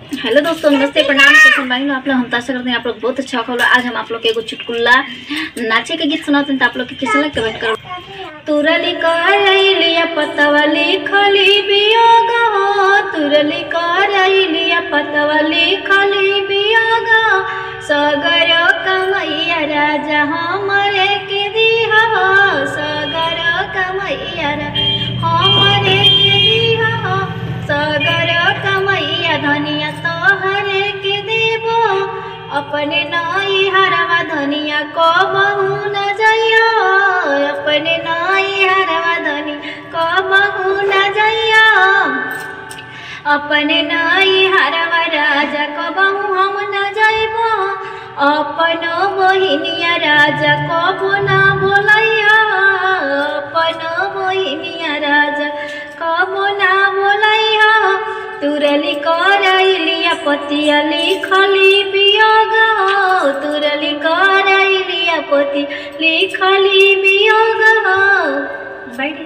Hello दोस्तों, नमस्ते, प्रणाम। कैसे भाई आप लोग? हम तो आशा करते हैं आप लोग बहुत अच्छा होगा। आज हम आप लोग के एगो चुटकुला नाचे के गीत सुनाते हैं, तो आप लोग के कैसा लगे कमेंट करो। तुरली करैलिया पतवा लिखली वियोग हो, तुरली करैलिया पतवा लिखली वियोग, सगर कमैया राजा हमरे के दिहा हो, सगर कमैया हमरे के दिहा हो, सगर कमैया धनिया तोहरे के देबो, अपने नाई हरवा धनिया को बहू न जइयो, अपने नाई हरवा धनी को बहू न जइयो, अपने नाई हरवा राजा को बहू हम न जइबो, अपनो बहिनिया राजा को न बोलैया, अपनो बहिनिया राजा को न बोलैया, तुरली करैलिया पतिया लिखली वियोग हो, तुरली करैलिया पति लिखली वियोग हो। बैठ